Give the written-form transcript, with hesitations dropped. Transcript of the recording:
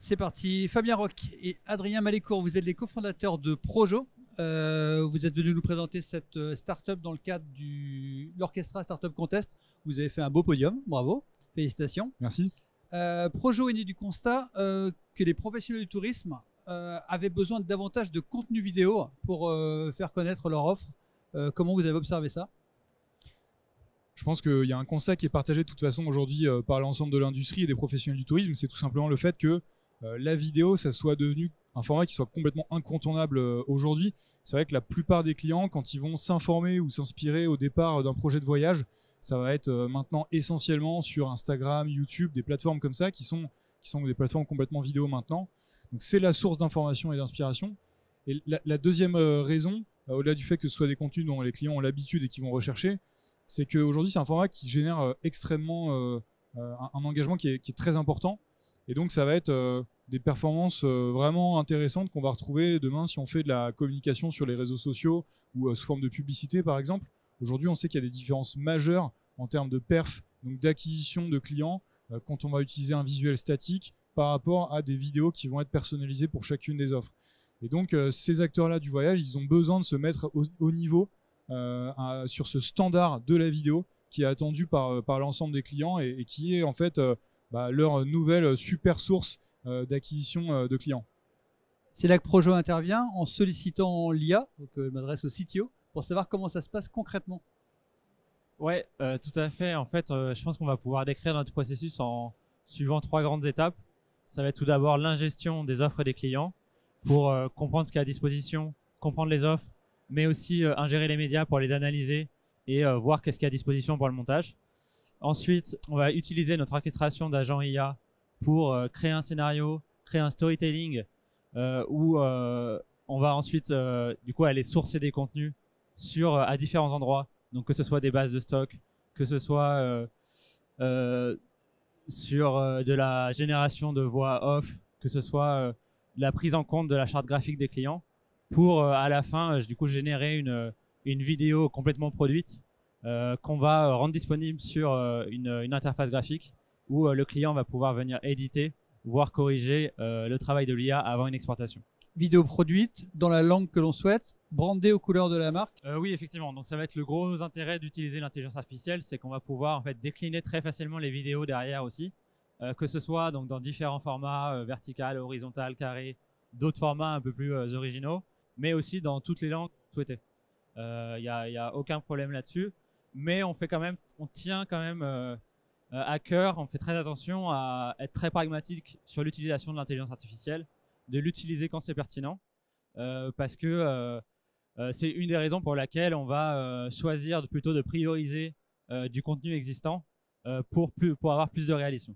C'est parti. Fabien Roch et Adrien Malécourt, vous êtes les cofondateurs de Projo. Vous êtes venus nous présenter cette start-up dans le cadre de l'Orchestra Startup Contest. Vous avez fait un beau podium, bravo, félicitations. Merci. Projo est né du constat que les professionnels du tourisme avaient besoin de davantage de contenu vidéo pour faire connaître leur offre. Comment vous avez observé ça ? Je pense qu'il y a un constat qui est partagé de toute façon aujourd'hui par l'ensemble de l'industrie et des professionnels du tourisme. C'est tout simplement le fait que la vidéo, ça soit devenu un format qui soit complètement incontournable aujourd'hui. C'est vrai que la plupart des clients, quand ils vont s'informer ou s'inspirer au départ d'un projet de voyage, ça va être maintenant essentiellement sur Instagram, YouTube, des plateformes comme ça qui sont des plateformes complètement vidéo maintenant. Donc c'est la source d'information et d'inspiration. Et la deuxième raison, au-delà du fait que ce soit des contenus dont les clients ont l'habitude et qu'ils vont rechercher, c'est qu'aujourd'hui c'est un format qui génère extrêmement un engagement qui est très important. Et donc ça va être des performances vraiment intéressantes qu'on va retrouver demain si on fait de la communication sur les réseaux sociaux ou sous forme de publicité par exemple. Aujourd'hui on sait qu'il y a des différences majeures en termes de perf, donc d'acquisition de clients quand on va utiliser un visuel statique par rapport à des vidéos qui vont être personnalisées pour chacune des offres. Et donc ces acteurs-là du voyage, ils ont besoin de se mettre au niveau sur ce standard de la vidéo qui est attendu par l'ensemble des clients et qui est en fait leur nouvelle super source d'acquisition de clients. C'est là que Projo intervient en sollicitant l'IA, donc je m'adresse au CTO, pour savoir comment ça se passe concrètement. Ouais, tout à fait. En fait, je pense qu'on va pouvoir décrire notre processus en suivant 3 grandes étapes. Ça va être tout d'abord l'ingestion des offres des clients pour comprendre ce qu'il y a à disposition, comprendre les offres, mais aussi ingérer les médias pour les analyser et voir qu'est-ce qu'il y a à disposition pour le montage. Ensuite, on va utiliser notre orchestration d'agents IA pour créer un scénario, créer un storytelling où on va ensuite du coup aller sourcer des contenus à différents endroits. Donc que ce soit des bases de stock, que ce soit sur de la génération de voix off, que ce soit la prise en compte de la charte graphique des clients pour à la fin du coup générer une vidéo complètement produite qu'on va rendre disponible sur une interface graphique où le client va pouvoir venir éditer, voire corriger le travail de l'IA avant une exportation. Vidéo produite dans la langue que l'on souhaite, brandée aux couleurs de la marque. Oui, effectivement. Donc ça va être le gros intérêt d'utiliser l'intelligence artificielle, c'est qu'on va pouvoir en fait décliner très facilement les vidéos derrière aussi, que ce soit donc dans différents formats vertical, horizontal, carré, d'autres formats un peu plus originaux, mais aussi dans toutes les langues souhaitées. Il y a aucun problème là-dessus, mais on tient quand même à cœur, on fait très attention à être très pragmatique sur l'utilisation de l'intelligence artificielle, de l'utiliser quand c'est pertinent, parce que c'est une des raisons pour laquelle on va choisir plutôt de prioriser du contenu existant pour avoir plus de réalisme.